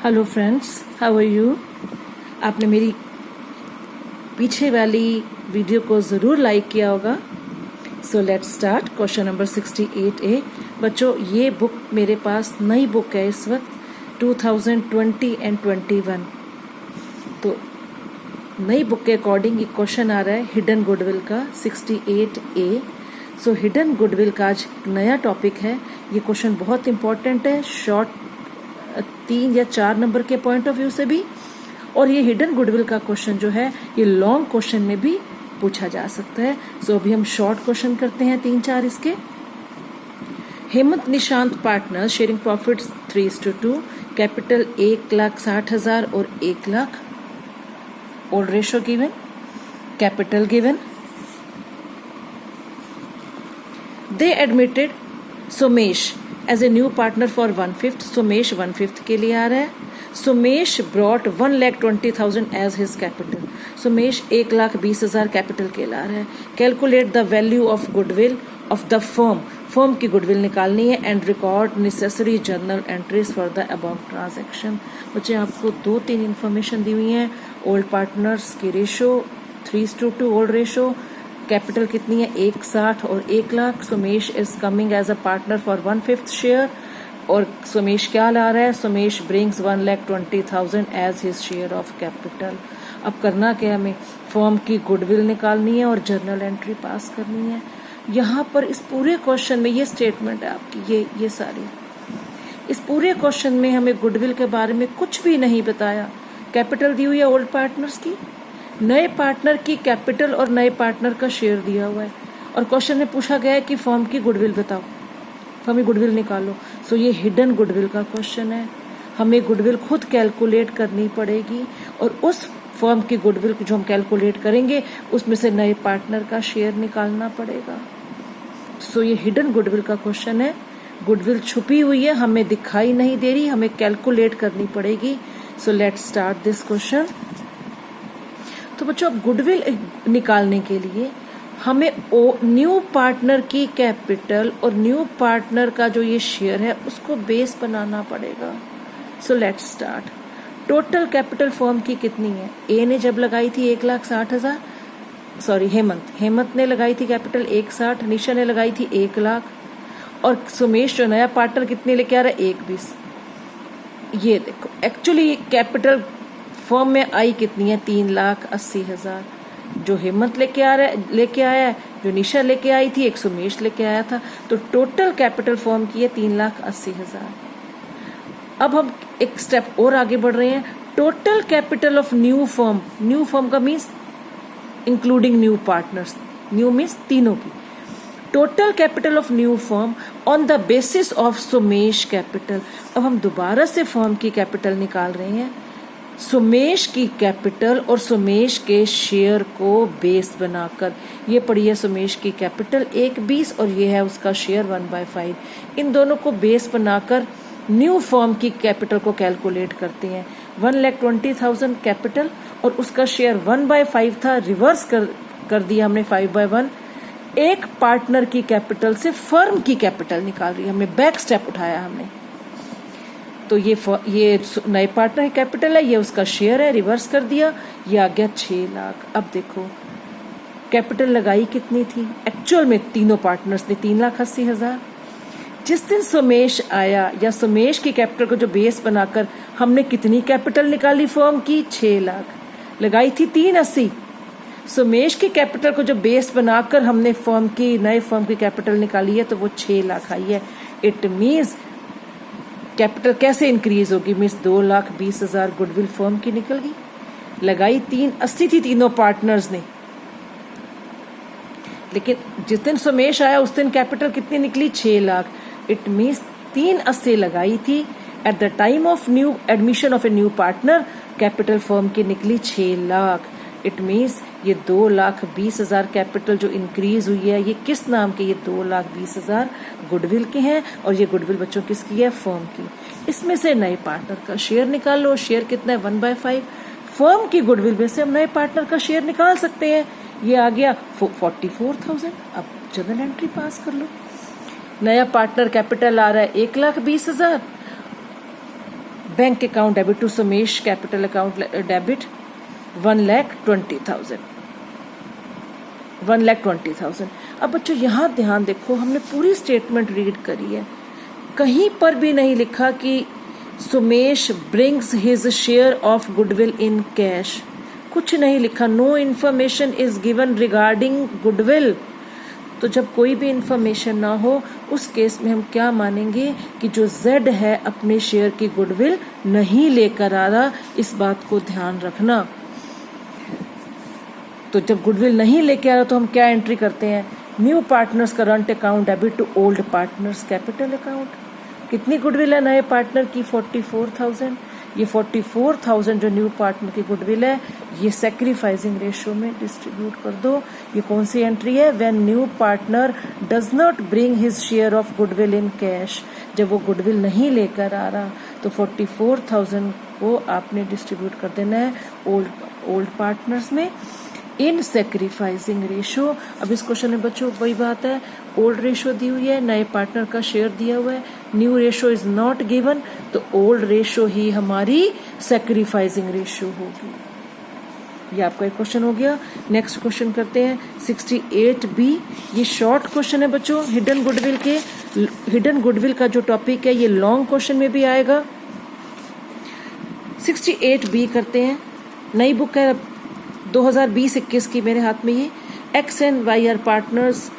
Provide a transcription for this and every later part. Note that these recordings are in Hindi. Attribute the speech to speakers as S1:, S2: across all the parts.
S1: Hello friends, how are you. आपने मेरी पीछे वाली वीडियो को ज़रूर लाइक किया होगा। So let's start. Question number 68A। बच्चों, ये बुक मेरे पास नई बुक है इस वक्त 2020 एंड 21। तो नई बुक के अकॉर्डिंग एक क्वेश्चन आ रहा है हिडन गुडविल का 68A। सो हिडन गुडविल का आज नया टॉपिक है। ये क्वेश्चन बहुत इंपॉर्टेंट है, शॉर्ट 3 या 4 नंबर के पॉइंट ऑफ व्यू से भी, और ये हिडन गुडविल का क्वेश्चन जो है ये लॉन्ग क्वेश्चन में भी पूछा जा सकता है। सो अभी हम शॉर्ट क्वेश्चन करते हैं 3-4 इसके। Hemant Nishant partner sharing profits 3:2, capital 1,60,000 और 1 lakh. Old ratio given, capital given. They admitted Somesh as a new partner for 1/5। Somesh 1/5 के लिए आ रहा है। Somesh brought 1,20,000 as his capital. Somesh 1,20,000 capital के ला रहा है। Calculate the value of goodwill of the firm. Firm की गुडविल निकालनी है and record necessary journal entries for the above transaction. बच्चे, आपको 2-3 इन्फॉर्मेशन दी हुई है। ओल्ड पार्टनर्स की रेशो 3:2 ओल्ड रेशो। कैपिटल कितनी है 1,60 और 1 lakh. Somesh is coming as a partner for 1/5 share. और सोमेश क्या ला रहा है? Somesh brings 1,20,000 as his share of capital. अब करना क्या है? हमें फर्म की गुडविल निकालनी है और जर्नल एंट्री पास करनी है। यहाँ पर इस पूरे क्वेश्चन में ये स्टेटमेंट है आपकी, ये सारी इस पूरे क्वेश्चन में हमें गुडविल के बारे में कुछ भी नहीं बताया। कैपिटल दी हुई है ओल्ड पार्टनर्स की, नए पार्टनर की कैपिटल और नए पार्टनर का शेयर दिया हुआ है, और क्वेश्चन में पूछा गया है कि फर्म की गुडविल बताओ, फर्म की गुडविल निकालो। सो ये हिडन गुडविल का क्वेश्चन है। हमें गुडविल खुद कैलकुलेट करनी पड़ेगी, और उस फर्म की गुडविल जो हम कैलकुलेट करेंगे उसमें से नए पार्टनर का शेयर निकालना पड़ेगा। सो ये हिडन गुडविल का क्वेश्चन है। गुडविल छुपी हुई है, हमें दिखाई नहीं दे रही, हमें कैलकुलेट करनी पड़ेगी। So let's start this question. तो बच्चों, अब गुडविल निकालने के लिए हमें न्यू पार्टनर की कैपिटल और न्यू पार्टनर का जो ये शेयर है उसको बेस बनाना पड़ेगा। So let's start. Total capital firm की कितनी है? ए ने जब लगाई थी 1,60,000, सॉरी हेमंत ने लगाई थी कैपिटल 1,60, निशा ने लगाई थी 1 लाख, और सोमेश जो नया पार्टनर कितने लेके आ रहा है? 1,20। ये देखो, एक्चुअली कैपिटल फर्म में आई कितनी है? 3,80,000। जो हेमंत लेके आया है, जो निशा लेके आई थी, एक सोमेश लेके आया था। तो टोटल कैपिटल फर्म की है 3,80,000। अब हम एक स्टेप और आगे बढ़ रहे हैं। Total capital of new firm का means including new partners, new means तीनों की। Total capital of new firm on the basis of Somesh capital. अब हम दोबारा से फर्म की कैपिटल निकाल रहे हैं। सोमेश की कैपिटल और सोमेश के शेयर को बेस बनाकर। ये पड़ी है सोमेश की कैपिटल 1,20 और ये है उसका शेयर 1/5। इन दोनों को बेस बनाकर न्यू फर्म की कैपिटल को कैलकुलेट करते हैं। 1,20,000 कैपिटल और उसका शेयर 1/5 था, रिवर्स कर दिया हमने 5/1। एक पार्टनर की कैपिटल से फर्म की कैपिटल निकाल रही है, हमने बैक स्टेप उठाया हमने। तो ये नए पार्टनर की कैपिटल है, ये उसका शेयर है, रिवर्स कर दिया, ये आ गया 6 लाख। अब देखो कैपिटल लगाई कितनी थी? एक्चुअल में तीनों पार्टनर्स ने 3,80,000। जिस दिन सोमेश आया या सोमेश की कैपिटल को जो बेस बनाकर हमने कितनी कैपिटल निकाली फर्म की? 6 लाख। लगाई थी 3,80। सोमेश की कैपिटल को जो बेस बनाकर हमने नए फर्म की कैपिटल निकाली है तो वो 6 लाख आई है। इट मीन्स कैपिटल कैसे इंक्रीज होगी? मीन्स 2,20,000 गुडविल फर्म की निकल गई। लगाई 3,80 थी तीनों पार्टनर्स ने, लेकिन जिस दिन सोमेश आया उस दिन कैपिटल कितनी निकली? 6 लाख। इट मीन्स 3,80 लगाई थी at the time of new admission of A new partner, capital firm की निकली 6 लाख। इट मीन्स ये 2,20,000 कैपिटल जो इंक्रीज हुई है ये किस नाम के? ये 2,20,000 गुडविल के हैं, और ये गुडविल बच्चों किसकी है? फर्म की। इसमें से नए पार्टनर का शेयर निकाल लो। शेयर कितना है? 1/5। फर्म की गुडविल में से हम नए पार्टनर का शेयर निकाल सकते हैं। ये आ गया 44,000। अब जर्नल एंट्री पास कर लो। नया पार्टनर कैपिटल आ रहा है 1,20,000, bank account debit to Sumesh capital account debit 1,20,000। 1,20,000। अब बच्चों यहाँ ध्यान देखो, हमने पूरी स्टेटमेंट रीड करी है, कहीं पर भी नहीं लिखा कि Sumesh brings his share of goodwill in cash, कुछ नहीं लिखा। No information is given regarding goodwill. तो जब कोई भी इंफॉर्मेशन ना हो उस केस में हम क्या मानेंगे कि जो Z है अपने शेयर की गुडविल नहीं लेकर आ रहा, इस बात को ध्यान रखना। तो जब गुडविल नहीं लेके आ रहा तो हम क्या एंट्री करते हैं, new partners current account debit to old partners capital account. कितनी गुडविल है नए पार्टनर की, 44,000। ये 44,000 जो न्यू पार्टनर की गुडविल है ये सैक्रिफाइसिंग रेशियो में डिस्ट्रीब्यूट कर दो। ये कौन सी एंट्री है, when new partner does not bring his share of goodwill in cash, जब वो गुडविल नहीं लेकर आ रहा तो 44,000 को आपने डिस्ट्रीब्यूट कर देना है ओल्ड पार्टनर्स में इन सैक्रिफाइसिंग रेशियो। अब इस क्वेश्चन में बच्चों वही बात है, ओल्ड रेशियो दी हुई है, नए पार्टनर का शेयर दिया हुआ है, new ratio is not given, तो ओल्ड रेशियो ही हमारी सैक्रिफाइसिंग रेशियो होगी। ये आपका एक क्वेश्चन हो गया। नेक्स्ट क्वेश्चन करते हैं 68B। ये शॉर्ट क्वेश्चन है बच्चों हिडन गुडविल के। हिडन गुडविल का जो टॉपिक है ये लॉन्ग क्वेश्चन में भी आएगा। 68B करते हैं, नई बुक है 2020-21 की मेरे हाथ में ये। X and Y are partners,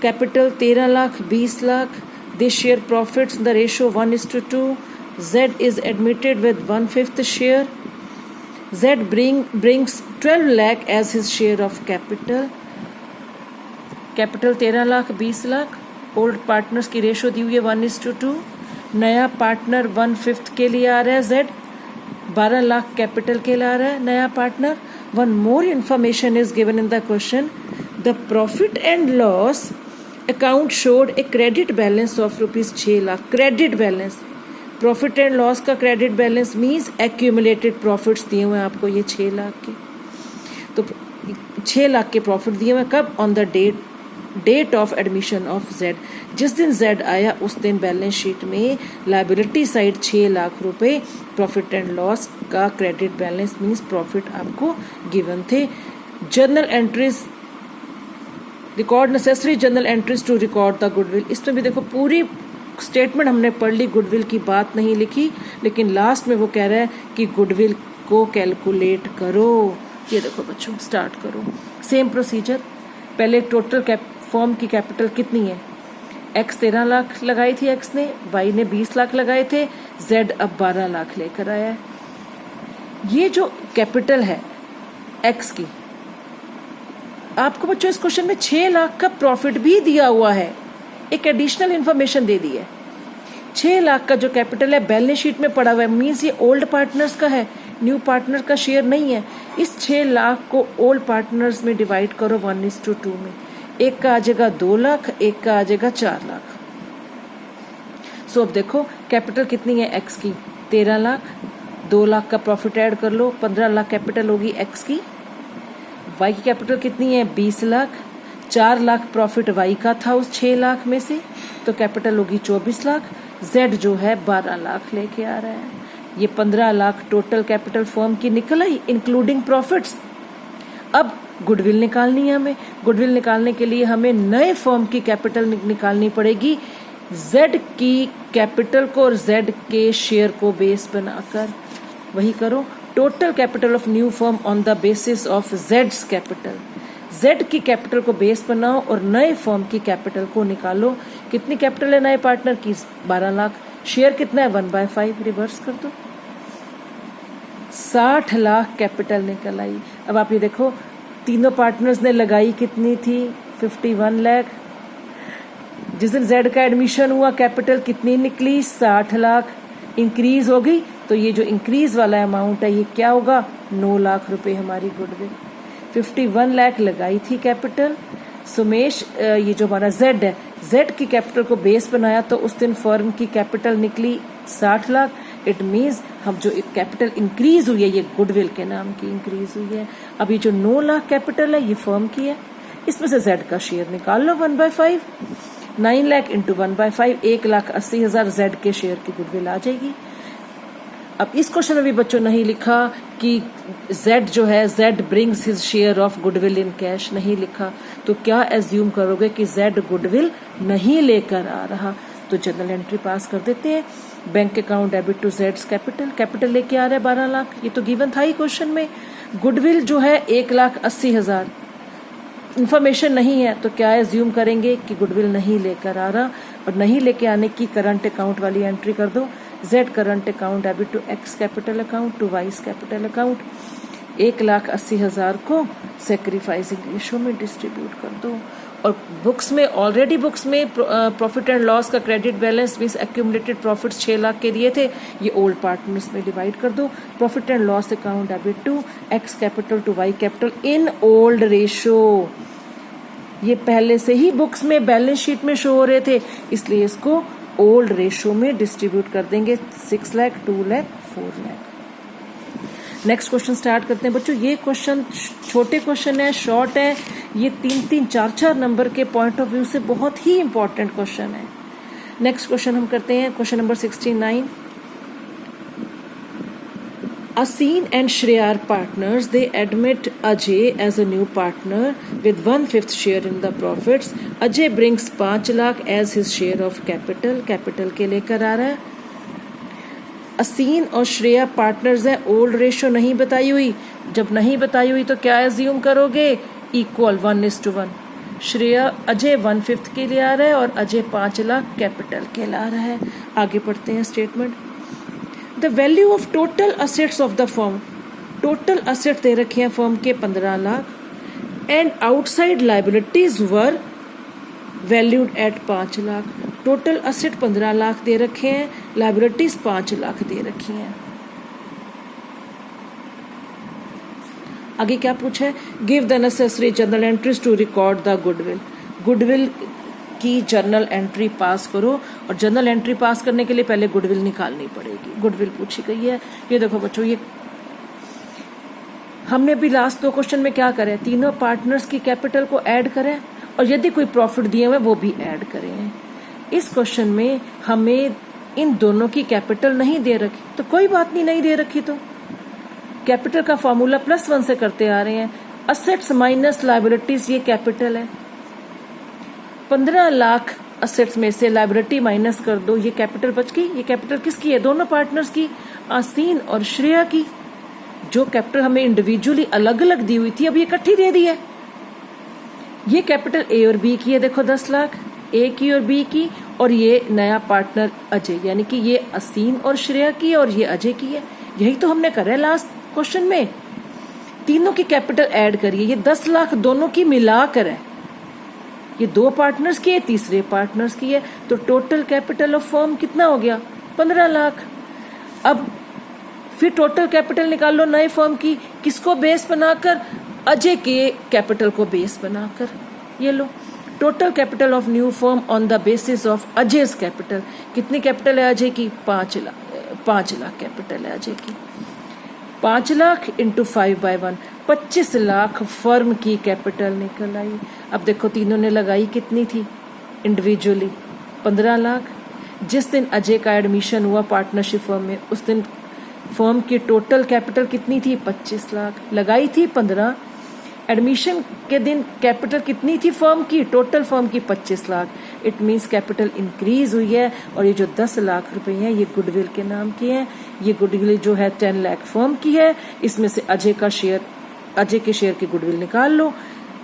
S1: capital 13 lakh 20 lakh, they share profits the ratio 1:2, Z is admitted with 1/5 share, Z brings 12 lakh as his share of capital, capital 13 lakh 20 lakh, old partners की रेशियो दी हुई है 1:2, नया पार्टनर 1/5 के लिए आ रहा है, Z 12 लाख कैपिटल के लिए आ रहा है नया partner. One more information is given in the question. The profit and loss account showed a credit balance of rupees 6 lakh. Credit balance, profit and loss का credit balance means accumulated profits दिए हुए हैं आपको ये 6 लाख के। तो 6 लाख के प्रॉफिट दिए हुए कब, on the date of admission of Z। जिस दिन Z आया उस दिन बैलेंस शीट में लायबिलिटी साइड 6 लाख रुपए प्रॉफिट एंड लॉस का क्रेडिट बैलेंस मीन्स प्रॉफिट आपको गिवन थे। Journal entries, record necessary journal entries to record the goodwill. इसमें भी देखो पूरी स्टेटमेंट हमने पढ़ ली, गुडविल की बात नहीं लिखी, लेकिन लास्ट में वो कह रहा है कि गुडविल को कैलकुलेट करो। ये देखो बच्चों स्टार्ट करो, सेम प्रोसीजर। पहले टोटल फर्म की कैपिटल कितनी है, X 13 लाख लगाई थी X ने, Y ने 20 लाख लगाए थे, Z अब 12 लाख लेकर आया है। ये जो कैपिटल है X की, आपको बच्चों इस क्वेश्चन में 6 लाख का प्रॉफिट भी दिया हुआ है, एक एडिशनल इंफॉर्मेशन दे दी है। 6 लाख का जो कैपिटल है बैलेंस शीट में पड़ा हुआ है, मीन्स ये ओल्ड पार्टनर्स का है, न्यू पार्टनर का शेयर नहीं है। इस 6 लाख को ओल्ड पार्टनर्स में डिवाइड करो 1:2 में, एक का आ जाएगा 2 लाख, एक का आ जाएगा 4 लाख। सो अब देखो कैपिटल कितनी है X की, 13 लाख, 2 लाख का प्रॉफिट ऐड कर लो, 15 लाख कैपिटल होगी X की। Y की कैपिटल कितनी है, 20 लाख, 4 लाख प्रॉफिट Y का था उस 6 लाख में से, तो कैपिटल होगी 24 लाख। Z जो है 12 लाख लेके आ रहा है। ये 15 लाख टोटल कैपिटल फर्म की निकल आई इंक्लूडिंग प्रॉफिट्स। अब गुडविल निकालनी है हमें। गुडविल निकालने के लिए हमें नए फर्म की कैपिटल निकालनी पड़ेगी, Z की कैपिटल को और Z के शेयर को बेस बनाकर। वही करो, total capital of new firm on the basis of Z's capital. Z की कैपिटल को बेस बनाओ और नए फर्म की कैपिटल को निकालो। कितनी कैपिटल है नए पार्टनर की, 12 लाख, शेयर कितना है 1/5, रिवर्स कर दो, 60 लाख कैपिटल निकल आई। अब आप ये देखो तीनों पार्टनर्स ने लगाई कितनी थी, 51 लाख। जिस दिन Z का एडमिशन हुआ कैपिटल कितनी निकली, 60 लाख, इंक्रीज हो गई, तो ये जो इंक्रीज वाला अमाउंट है ये क्या होगा, 9 लाख रुपए हमारी गुडविल। 51 लाख लगाई थी कैपिटल, सुमेश ये जो हमारा Z है, Z की कैपिटल को बेस बनाया तो उस दिन फर्म की कैपिटल निकली 60 लाख। इट मीन्स हम जो कैपिटल इंक्रीज हुई है ये गुडविल के नाम की इंक्रीज हुई है। अब ये जो 9 लाख कैपिटल है ये फर्म की है, इसमें से Z का शेयर निकाल लो 1/5, 9 लाख इंटू 1/5, 1,80,000 Z के शेयर की गुडविल आ जाएगी। अब इस क्वेश्चन में भी बच्चों नहीं लिखा कि Z जो है Z brings his share of goodwill in cash, नहीं लिखा, तो क्या एज्यूम करोगे कि Z गुडविल नहीं लेकर आ रहा, तो जनरल एंट्री पास कर देते हैं। Bank account debit to Z capital, capital लेके आ रहा है 12 लाख, ये तो गिवन था ही क्वेश्चन में। गुडविल जो है 1,80,000, इन्फॉर्मेशन नहीं है, तो क्या एज्यूम करेंगे कि गुडविल नहीं लेकर आ रहा, और नहीं लेके आने की करंट अकाउंट वाली एंट्री कर दो। Z current account debit to X capital account to Y capital account, 1,80,000 को सेक्रीफाइसिंग रेशो में डिस्ट्रीब्यूट कर दो। और बुक्स में ऑलरेडी बुक्स में प्रॉफिट एंड लॉस का credit balance means accumulated profits 6 lakh के दिए थे, ये ओल्ड पार्टनर्स में डिवाइड कर दो। Profit and loss account debit to X capital to Y capital in old ratio, ये पहले से ही बुक्स में बैलेंस शीट में शो हो रहे थे, इसलिए इसको ओल्ड रेशो में डिस्ट्रीब्यूट कर देंगे। 6 lakh, 2 lakh, 4 lakh. Next question start करते हैं बच्चों। ये क्वेश्चन छोटे क्वेश्चन है, शॉर्ट है, ये 3-3, 4-4 नंबर के पॉइंट ऑफ व्यू से बहुत ही इंपॉर्टेंट क्वेश्चन है। नेक्स्ट क्वेश्चन हम करते हैं, question number 69। Asin and Shreya are partners. They admit Ajay as a new partner with 1/5 share in the profits. Ajay brings 5 lakh as his share of capital. Capital के लेकर आ रहा है। असीन और श्रेया पार्टनर्स हैं, ओल्ड रेशो नहीं बताई हुई, जब नहीं बताई हुई तो क्या एज्यूम करोगे, इक्वल 1:1। श्रेया अजय 1/5 के लिए आ रहा है और अजय 5 लाख कैपिटल के ला रहा है। आगे पढ़ते हैं statement. The value of total assets of the firm, total asset दे रखे हैं फर्म के 15 lakh and outside liabilities were valued at 5 lakh. Total asset 15 lakh दे रखे हैं, लाइबिलिटीज 5 लाख दे रखी हैं। आगे क्या पूछा है, give the necessary journal entries to record the goodwill. Goodwill की जर्नल एंट्री पास करो, और जर्नल एंट्री पास करने के लिए पहले गुडविल निकालनी पड़ेगी। गुडविल पूछी गई है, ये देखो बच्चों, ये हमने भी लास्ट 2 क्वेश्चन में क्या करें, तीनों पार्टनर्स की कैपिटल को ऐड करें और यदि कोई प्रॉफिट दिए हुए वो भी ऐड करें। इस क्वेश्चन में हमें इन दोनों की कैपिटल नहीं दे रखी, तो कोई बात नहीं दे रखी तो कैपिटल का फॉर्मूला +1 से करते आ रहे हैं। असेट्स माइनस लाइबिलिटीज, ये कैपिटल है। 15 लाख असेट्स में से लाइबिलिटी माइनस कर दो, ये कैपिटल बच गई। ये कैपिटल किसकी है, दोनों पार्टनर्स की, आसीन और श्रेया की। जो कैपिटल हमें इंडिविजुअली अलग अलग दी हुई थी अब ये इकट्ठी दे दी है। ये कैपिटल ए और बी की है, देखो 10 लाख ए की और बी की, और ये नया पार्टनर अजय, यानी कि ये असीन और श्रेया की और ये अजय की है। यही तो हमने करा है लास्ट क्वेश्चन में, तीनों की कैपिटल ऐड करिए। ये 10 लाख दोनों की मिलाकर है, ये 2 पार्टनर्स की है, तीसरे पार्टनर्स की है, तो टोटल कैपिटल ऑफ फर्म कितना हो गया, 15 लाख। अब फिर टोटल कैपिटल निकाल लो नए फर्म की, किसको बेस बनाकर, अजय के कैपिटल को बेस बनाकर। ये लो total capital of new firm on the basis of Ajay's capital. कितनी कैपिटल है अजय की, 5 लाख कैपिटल है अजय की। 5 लाख इंटू 5/1, 25 लाख फर्म की कैपिटल निकल आई। अब देखो तीनों ने लगाई कितनी थी इंडिविजुअली, 15 लाख। जिस दिन अजय का एडमिशन हुआ पार्टनरशिप फर्म में, उस दिन फर्म की टोटल कैपिटल कितनी थी, 25 लाख, लगाई थी 15। एडमिशन के दिन कैपिटल कितनी थी फर्म की, टोटल फर्म की 25 lakh. It means capital increase हुई है, और ये जो 10 लाख रुपए हैं ये गुडविल के नाम के हैं। ये गुडविल जो है 10 लाख फर्म की है, इसमें से अजय के शेयर की गुडविल निकाल लो।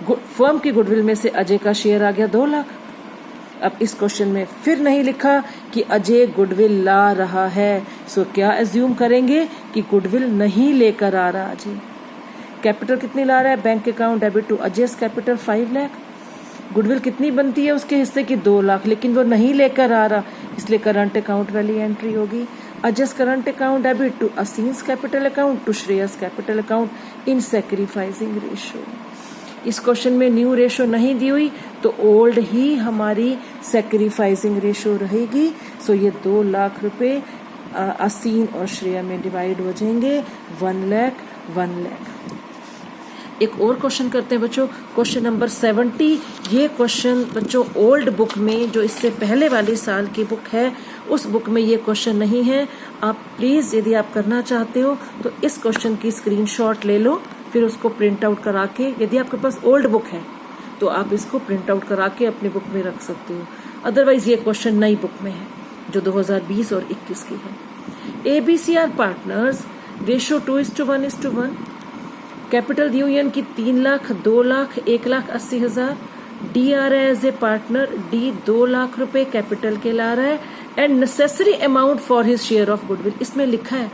S1: फर्म की गुडविल में से अजय का शेयर आ गया 2 लाख। अब इस क्वेश्चन में फिर नहीं लिखा कि अजय गुडविल ला रहा है, सो क्या एज्यूम करेंगे कि गुडविल नहीं लेकर आ रहा अजय। कैपिटल कितनी ला रहा है, bank account debit to Ajay's capital 5 lakh. Goodwill कितनी बनती है उसके हिस्से की, 2 लाख, लेकिन वो नहीं लेकर आ रहा, इसलिए करंट अकाउंट वाली एंट्री होगी। Ajay's current account debit to असीन्स capital account to Shreyas capital account in sacrificing ratio. इस क्वेश्चन में न्यू रेशो नहीं दी हुई, तो ओल्ड ही हमारी सैक्रिफाइसिंग रेशो रहेगी। सो ये 2 लाख रुपए असीन और श्रेया में डिवाइड हो जाएंगे, 1 लाख 1 लाख। एक और क्वेश्चन करते हैं बच्चों, क्वेश्चन नंबर 70। ये क्वेश्चन बच्चों ओल्ड बुक में, जो इससे पहले वाले साल की बुक है, उस बुक में ये क्वेश्चन नहीं है। आप प्लीज यदि आप करना चाहते हो तो इस क्वेश्चन की स्क्रीनशॉट ले लो, फिर उसको प्रिंट आउट करा के, यदि आपके पास ओल्ड बुक है तो आप इसको प्रिंट आउट करा के अपनी बुक में रख सकते हो। अदरवाइज ये क्वेश्चन नई बुक में है जो 2020 और 21 की है। ABCR partners, ratio 2:1:1। Capital union की 3 लाख, 2 लाख, 1,80,000। डी आ रहा है as a partner, D 2 lakh रुपए कैपिटल के ला रहा है and necessary amount for his share of goodwill. इसमें लिखा है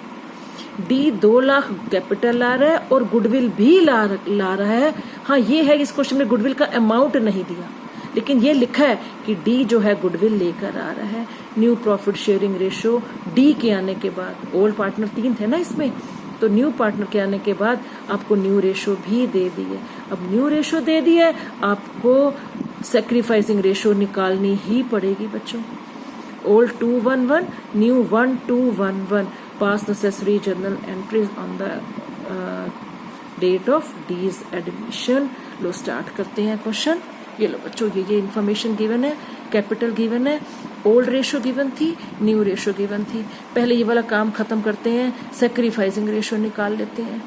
S1: डी 2 लाख कैपिटल ला रहा है और गुडविल भी ला रहा है। हाँ ये है, इस क्वेश्चन में गुडविल का अमाउंट नहीं दिया, लेकिन ये लिखा है कि डी जो है गुडविल लेकर आ रहा है। New profit sharing ratio D के आने के बाद, ओल्ड पार्टनर 3 थे ना इसमें, तो न्यू पार्टनर के आने के बाद आपको न्यू रेशो भी दे दी है। अब न्यू रेशो दे दी है, आपको सैक्रिफाइसिंग रेशो निकालनी ही पड़ेगी बच्चों। Old 2:1:1, new 1:2:1:1। Pass necessary journal entries on the date of D's admission. लो स्टार्ट करते हैं क्वेश्चन। ये लो बच्चों, ये इन्फॉर्मेशन गिवन है, कैपिटल गिवन है, ओल्ड रेशो गिवन थी, न्यू रेशो गिवन थी। पहले ये वाला काम खत्म करते हैं, सैक्रिफाइसिंग रेशो निकाल लेते हैं,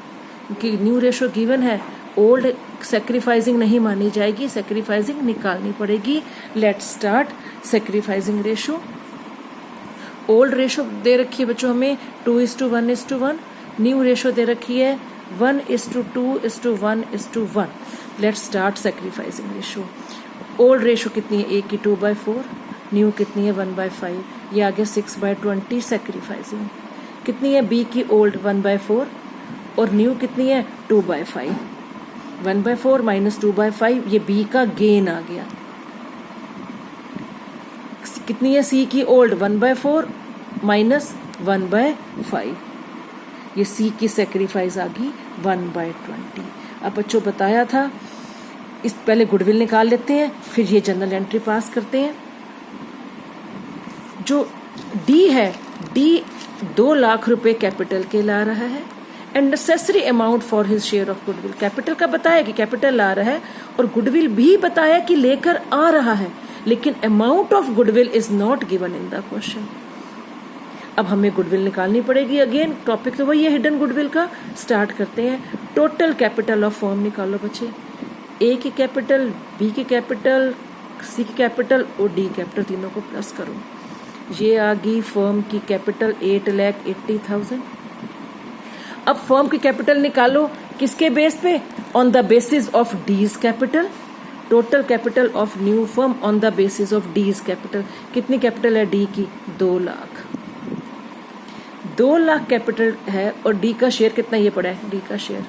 S1: क्योंकि न्यू रेशो गिवन है, ओल्ड सैक्रिफाइसिंग नहीं मानी जाएगी, सैक्रिफाइसिंग निकालनी पड़ेगी। Let's start sacrificing ratio. Old ratio दे रखी है बच्चों हमें 2:1:1। न्यू रेशो दे रखी है 1:2:1:1। Let's start sacrificing ratio. Old ratio कितनी है, ए की 2/4, न्यू कितनी है 1/5, ये आ गया 6/20 सैक्रिफाइसिंग। कितनी है बी की ओल्ड 1/4 और न्यू कितनी है 2/5। 1/4 माइनस 2/5, ये बी का गेन आ गया। कितनी है सी की ओल्ड 1/4 माइनस 1/5, ये सी की सैक्रिफाइस आ गई 1/20। अब बच्चों बताया था, इस पहले गुडविल निकाल लेते हैं, फिर ये जनरल एंट्री पास करते हैं। जो डी है, डी 2 लाख रुपए कैपिटल के ला रहा है and necessary amount for his share of goodwill. Capital का बताया कि कैपिटल ला रहा है और गुडविल भी बताया कि लेकर आ रहा है, लेकिन amount of goodwill is not given in the question. अब हमें गुडविल निकालनी पड़ेगी। अगेन टॉपिक तो वही है, हिडन गुडविल का। स्टार्ट करते हैं। टोटल कैपिटल ऑफ फर्म निकालो बच्चे। ए की कैपिटल, बी की कैपिटल, सी की कैपिटल और डी कैपिटल, तीनों को प्लस करो। ये आ गई फर्म की कैपिटल 8,80,000। अब फर्म की कैपिटल निकालो किसके बेस पे, on the basis of Ds capital. Total capital of new firm on the basis of Ds capital. कितनी कैपिटल है डी की 2 लाख। 2 लाख कैपिटल है और डी का शेयर कितना ये पड़ा है, डी का शेयर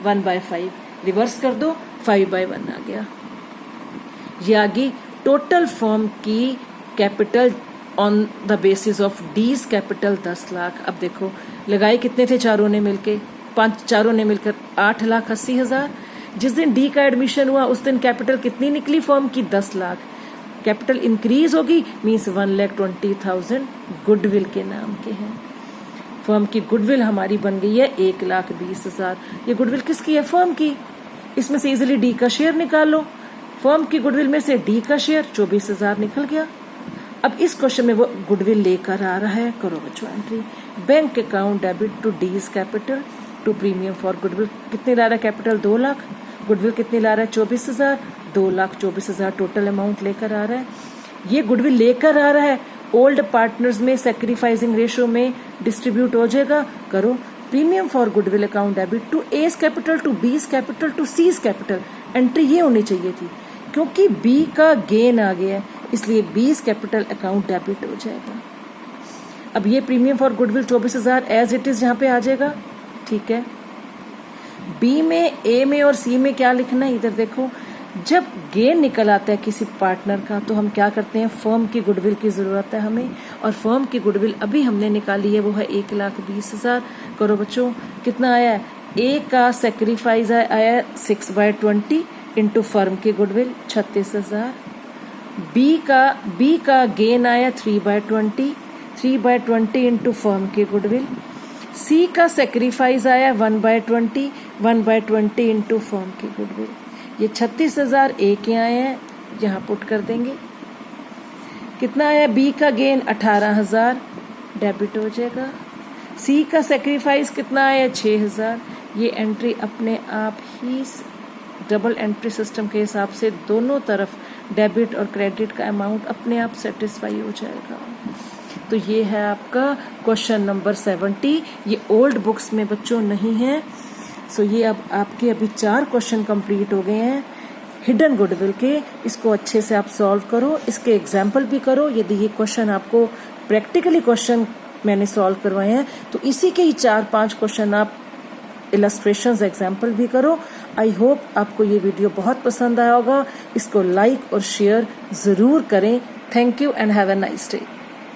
S1: 1/5। रिवर्स कर दो, 5/1 आ गया। ये आ गई टोटल फर्म की capital on the basis of Ds capital 10 lakh. अब देखो लगाए कितने थे चारों ने मिलके, चारों ने मिलकर 8,80,000। जिस दिन डी का एडमिशन हुआ उस दिन कैपिटल कितनी निकली फर्म की 10 लाख। कैपिटल इंक्रीज होगी मीन्स 1,20,000 गुडविल के नाम के हैं। फर्म की गुडविल हमारी बन गई है 1,20,000। ये गुडविल किसकी है, फर्म की। इसमें से इजिली डी का शेयर निकाल लो। फर्म की गुडविल में से डी का शेयर 24,000 निकल गया। अब इस क्वेश्चन में वो गुडविल लेकर आ रहा है, करो बच्चों entry. Bank account debit to D's capital to premium for goodwill. कितने ला रहा है कैपिटल 2 लाख, गुडविल कितने ला रहा है 24,000। 2,24,000 टोटल अमाउंट लेकर आ रहा है। ये गुडविल लेकर आ रहा है, ओल्ड पार्टनर्स में सैक्रिफाइसिंग रेशो में डिस्ट्रीब्यूट हो जाएगा। करो premium for goodwill account debit to A's capital to B's capital to C's capital. Entry ये होनी चाहिए थी, क्योंकि बी का गेन आ गया है इसलिए बीज कैपिटल अकाउंट डेबिट हो जाएगा। अब ये premium for goodwill 24,000 as it is यहाँ पे आ जाएगा, ठीक है। बी में, ए में और सी में क्या लिखना है, इधर देखो। जब गेन निकल आता है किसी पार्टनर का तो हम क्या करते हैं, फर्म की गुडविल की जरूरत है हमें, और फर्म की गुडविल अभी हमने निकाली है वो है 1,20,000। करो बच्चों कितना आया है, ए का सेक्रीफाइस आया 6/20 इंटू फर्म की गुडविल 36,000। बी का गेन आया 3/20 इंटू फर्म की गुडविल। सी का सेक्रीफाइस आया 1/20 1/20 इंटू फर्म की गुडविल। ये 36,000 ए के आए हैं, यहाँ पुट कर देंगे। कितना आया बी का गेन 18,000 डेबिट हो जाएगा। सी का सेक्रीफाइस कितना आया 6,000। ये एंट्री अपने आप ही डबल एंट्री सिस्टम के हिसाब से दोनों तरफ डेबिट और क्रेडिट का अमाउंट अपने आप सेटिस्फाई हो जाएगा। तो ये है आपका क्वेश्चन नंबर 70। ये ओल्ड बुक्स में बच्चों नहीं है। सो ये अब आपके अभी 4 क्वेश्चन कंप्लीट हो गए हैं हिडन गुडविल के। इसको अच्छे से आप सॉल्व करो, इसके एग्जाम्पल भी करो। यदि ये क्वेश्चन आपको प्रैक्टिकली क्वेश्चन मैंने सॉल्व करवाए हैं तो इसी के ही 4-5 क्वेश्चन आप इलस्ट्रेशंस एग्जाम्पल भी करो। आई होप आपको ये वीडियो बहुत पसंद आया होगा। इसको लाइक और शेयर ज़रूर करें। Thank you and have a nice day.